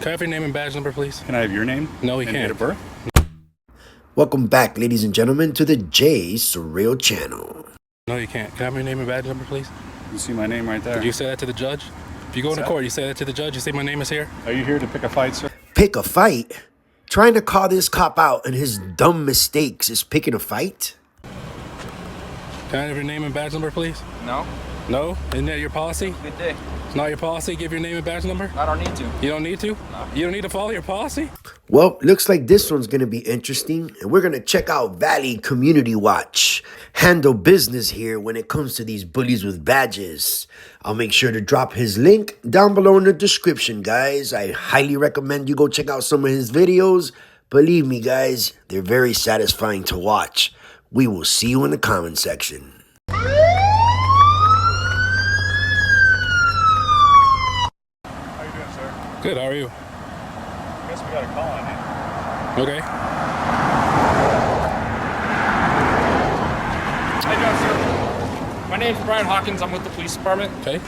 Can I have your name and badge number, please? Can I have your name? No, we and can't. Date of birth? Welcome back, ladies and gentlemen, to the J Surreal channel. No, you can't. Can I have your name and badge number, please? You see my name right there. Did you say that to the judge? If you go into court, you say that to the judge, you say my name is here? Are you here to pick a fight, sir? Pick a fight? Trying to call this cop out and his dumb mistakes is picking a fight? Can I have your name and badge number, please? No. No? Isn't that your policy? Good day. It's not your policy? Give your name and badge number? I don't need to. You don't need to? No. You don't need to follow your policy? Well, looks like this one's going to be interesting, and we're going to check out Valley Community Watch. Handle business here when it comes to these bullies with badges. I'll make sure to drop his link down below in the description, guys. I highly recommend you go check out some of his videos. Believe me, guys, they're very satisfying to watch. We will see you in the comment section. How you doing, sir? Good, how are you? I guess we got a call on you. Okay. How you doing, sir? My name's Brian Hawkins. I'm with the police department. Okay.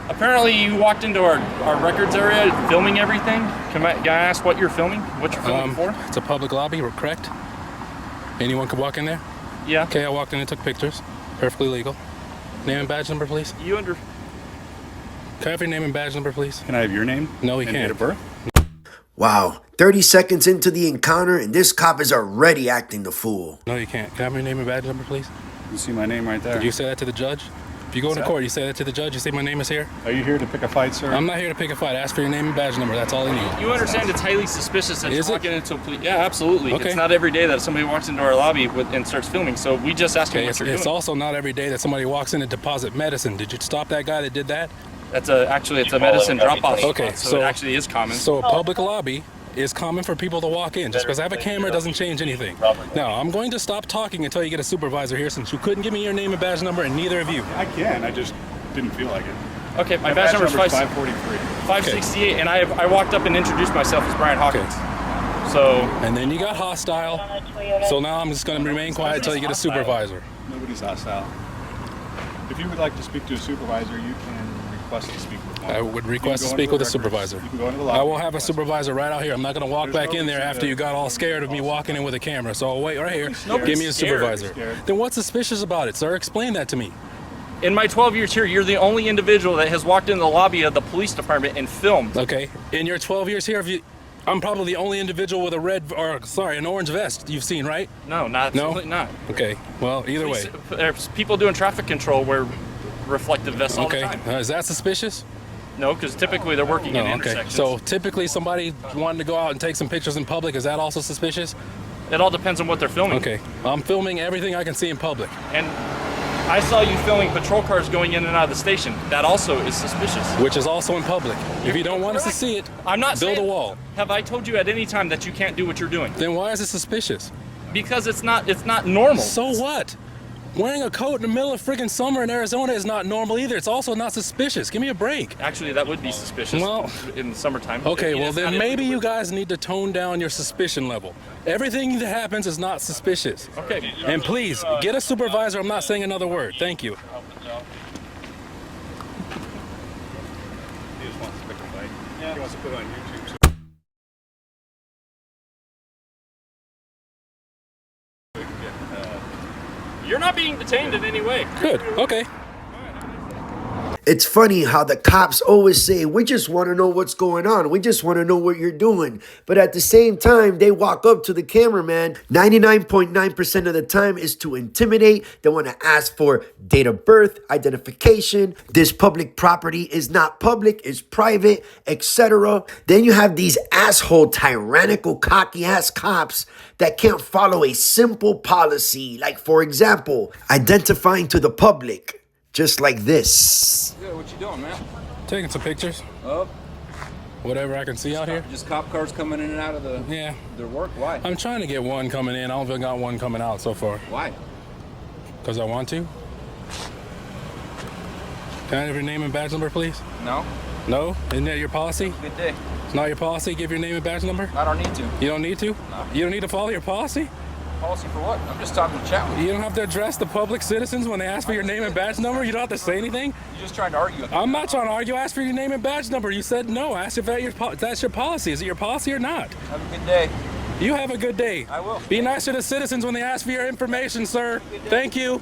Apparently, you walked into our records area filming everything. Can I ask what you're filming? What you're filming for? It's a public lobby, we're correct? Anyone could walk in there? Yeah. Okay, I walked in and took pictures. Perfectly legal. Name and badge number, please? You under... Can I have your name and badge number, please? Can I have your name? No, we and can't. Date of birth? Wow, 30 seconds into the encounter and this cop is already acting the fool. No, you can't. Can I have your name and badge number, please? You see my name right there. Did you say that to the judge? If you go into court, you say that to the judge, you say my name is here? Are you here to pick a fight, sir? I'm not here to pick a fight. Ask for your name and badge number. That's all I need. You understand it's highly suspicious that Is you're it? walking into a police... Yeah, absolutely. Okay. It's not every day that somebody walks into our lobby and starts filming, so we just asked you Okay, what you're it's doing. also not every day that somebody walks in and deposit medicine. Did you stop that guy that did that? That's actually a medicine drop-off Okay, spot, so so it actually is common. So a public lobby is common for people to walk in. Just because I have a camera doesn't change anything. Now, I'm going to stop talking until you get a supervisor here since you couldn't give me your name and badge number and neither of you. I can. I just didn't feel like it. Okay, my badge number is 543. 568, and I walked up and introduced myself as Brian Hawkins. So, And then you got hostile. So now I'm just going to remain quiet until you get a supervisor. Nobody's hostile. If you would like to speak to a supervisor, you can request to speak with one. I would You request to can go speak into with a the supervisor. records. You can go into the lobby. I will have a supervisor right out here. I'm not going to walk back in there after you got all scared of me walking in with a camera. So I'll wait right here. Give me a scared. supervisor. Then what's suspicious about it, sir? Explain that to me. in my 12 years here, you're the only individual that has walked in the lobby of the police department and filmed. Okay. In your 12 years here, I'm probably the only individual with an orange vest you've seen, right? No, absolutely not. Okay. Well, either way. There's people doing traffic control wear reflective vests all the time. Is that suspicious? No, because typically they're working in intersections. So typically somebody wanting to go out and take some pictures in public, is that also suspicious? It all depends on what they're filming. Okay. I'm filming everything I can see in public. And I saw you filming patrol cars going in and out of the station. That also is suspicious. Which is also in public. If you don't want us to see it, I'm not build a saying, wall. Have I told you at any time that you can't do what you're doing? Then why is it suspicious? Because it's not normal. So what? Wearing a coat in the middle of friggin' summer in Arizona is not normal either. It's also not suspicious. Give me a break. Actually, that would be suspicious in the summertime. Okay, I mean, well it's then not maybe you guys need to tone down your suspicion level. Everything that happens is not suspicious. Okay. And please, get a supervisor. I'm not saying another word. Thank you. He just wants to pick a fight. Yeah. He wants to put it on YouTube. So we can get, You're not being detained in any way. Good. Okay. It's funny how the cops always say, we just want to know what's going on. We just want to know what you're doing. But at the same time, they walk up to the cameraman 99.9% of the time is to intimidate. They want to ask for date of birth, identification. This public property is not public, it's private, etc. Then you have these asshole, tyrannical, cocky-ass cops that can't follow a simple policy. Like, for example, identifying to the public. Just like this. Good, what you doing, man? Taking some pictures. Oh, Whatever I can see out here. just cop cars coming in and out of Yeah. their work? Why? I'm trying to get one coming in. I don't even got one coming out so far. Why? Because I want to. Can I have your name and badge number, please? No? No? Isn't that your policy? Good day. It's not your policy? Give your name and badge number? I don't need to. You don't need to? No. You don't need to follow your policy? Policy for what? I'm just talking to chat with you. You don't have to address the public citizens when they ask for your name and badge number? You don't have to say anything? You're just trying to argue with me. I'm not trying to argue. Ask for your name and badge number. You said no. Ask if that's your policy. Is it your policy or not? Have a good day. You have a good day. I will. Be nice to the citizens when they ask for your information, sir. Thank you.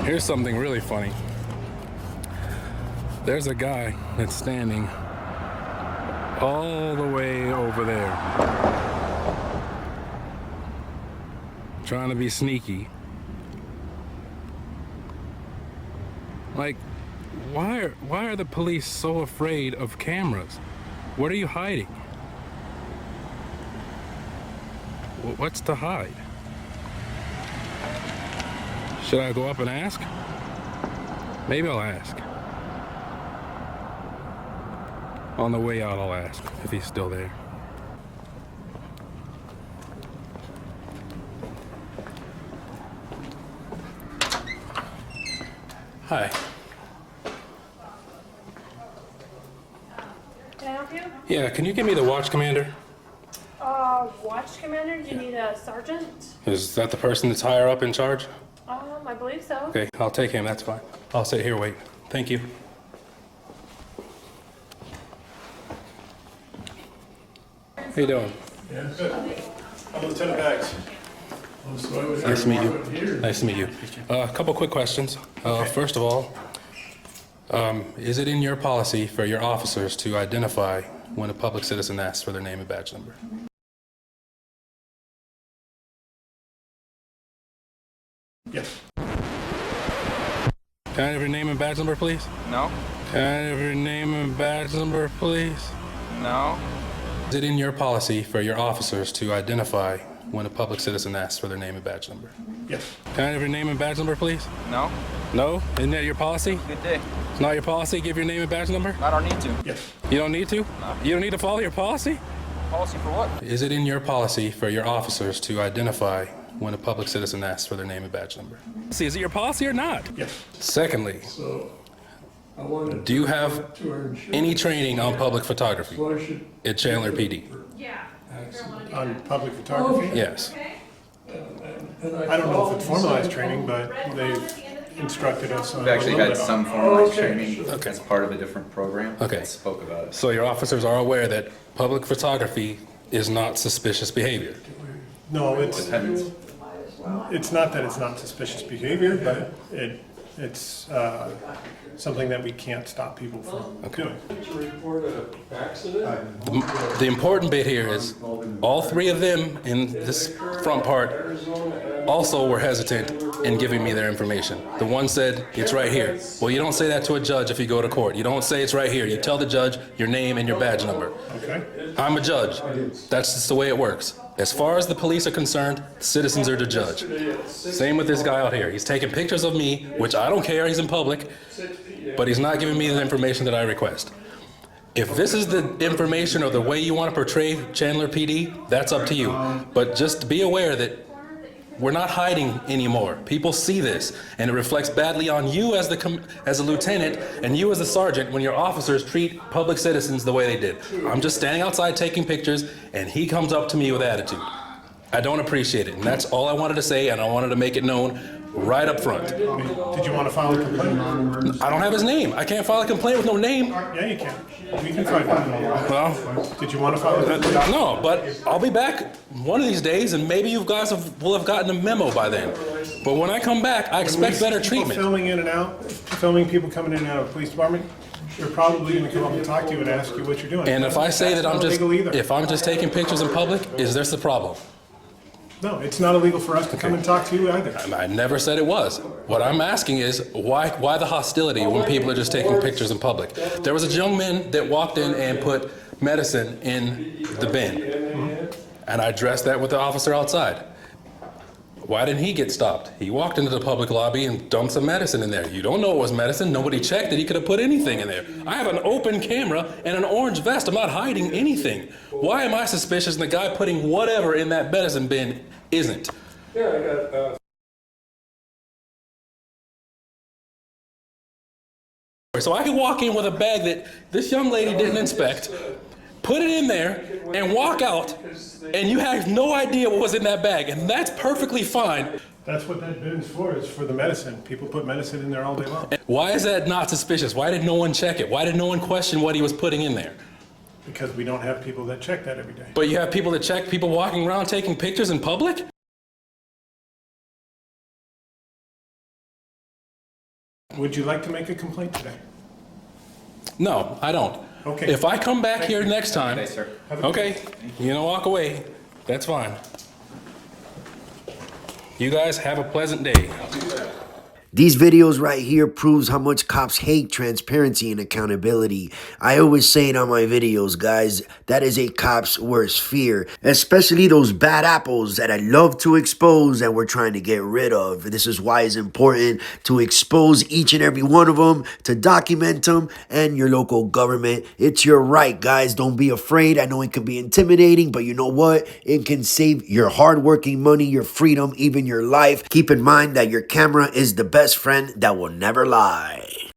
Here's something really funny. There's a guy that's standing all the way over there, trying to be sneaky. Like, why are the police so afraid of cameras? What are you hiding? What's to hide? Should I go up and ask? Maybe I'll ask. On the way out, I'll ask if he's still there. Hi. Can I help you? Yeah, can you give me the watch commander? Watch commander, do you need a sergeant? Is that the person that's higher up in charge? I believe so. Okay, I'll take him, that's fine. I'll sit here, wait. Thank you. How you doing? Yeah, good. I'm Lieutenant Bags. Nice to meet you. Nice to meet you. A couple quick questions. First of all, is it in your policy for your officers to identify when a public citizen asks for their name and badge number? Yes. Can I have your name and badge number, please? No. Can I have your name and badge number, please? No. Is it in your policy for your officers to identify when a public citizen asks for their name and badge number? Yes. Can I have your name and badge number, please? No. No? Isn't that your policy? Good day. It's not your policy? Give your name and badge number? I don't need to. Yes. You don't need to? No. You don't need to follow your policy? Policy for what? Is it in your policy for your officers to identify when a public citizen asks for their name and badge number? See, is it your policy or not? Yes. Secondly, So, I wanted do you have to ensure any training on public photography what I should at Chandler PD? Yeah. On public photography? Yes. and I don't know if it's formalized training, but they've instructed us on We've actually a little had bit on some it. formalized Okay. training Okay. as part of a different program. Okay. that spoke about it. So your officers are aware that public photography is not suspicious behavior? No, Depends. it's not that it's not suspicious behavior, but it's something that we can't stop people from doing. to report an accident. The important bit here is all three of them in this front part also were hesitant in giving me their information. The one said, it's right here. Well, you don't say that to a judge if you go to court. You don't say it's right here. You tell the judge your name and your badge number. Okay? I'm a judge. That's just the way it works. As far as the police are concerned, the citizens are the judge. Same with this guy out here. He's taking pictures of me, which I don't care, he's in public, but he's not giving me the information that I request. If this is the information or the way you want to portray Chandler PD, that's up to you. But just be aware that we're not hiding anymore. People see this, and it reflects badly on you as a lieutenant and you as a sergeant when your officers treat public citizens the way they did. I'm just standing outside taking pictures, and he comes up to me with attitude. I don't appreciate it, and that's all I wanted to say, and I wanted to make it known right up front. Did you want to file a complaint? I don't have his name. I can't file a complaint with no name. Yeah, you can. We can find one. Well, Did you want to file a complaint? no, but I'll be back one of these days, and maybe you guys will have gotten a memo by then. But when I come back, I expect better People treatment. filming in and out, filming people coming in and out of the police department, they're probably going to come up and talk to you and ask you what you're doing. And if I say that That's I'm not just, illegal either. if I'm just taking pictures in public, is this the problem? No, it's not illegal for us to come and talk to you either. I never said it was. What I'm asking is, why the hostility when people are just taking pictures in public? There was a young man that walked in and put medicine in the bin. And I addressed that with the officer outside. Why didn't he get stopped? He walked into the public lobby and dumped some medicine in there. You don't know it was medicine. Nobody checked that he could have put anything in there. I have an open camera and an orange vest. I'm not hiding anything. Why am I suspicious and the guy putting whatever in that medicine bin isn't? Yeah, I got So I could walk in with a bag that this young lady didn't inspect, put it in there, and walk out, and you have no idea what was in that bag, and that's perfectly fine. That's what that bin's for, is for the medicine. People put medicine in there all day long. Why is that not suspicious? Why did no one check it? Why did no one question what he was putting in there? Because we don't have people that check that every day. But you have people that check people walking around taking pictures in public? Would you like to make a complaint today? No, I don't. Okay. If I come back here next time, Have a good okay, walk away, that's fine. You guys have a pleasant day. These videos right here proves how much cops hate transparency and accountability. I always say it on my videos, guys, that is a cop's worst fear, especially those bad apples that I love to expose and we're trying to get rid of. This is why it's important to expose each and every one of them, to document them, and your local government. It's your right, guys. Don't be afraid. I know it can be intimidating, but you know what? It can save your hardworking money, your freedom, even your life. Keep in mind that your camera is the best friend that will never lie.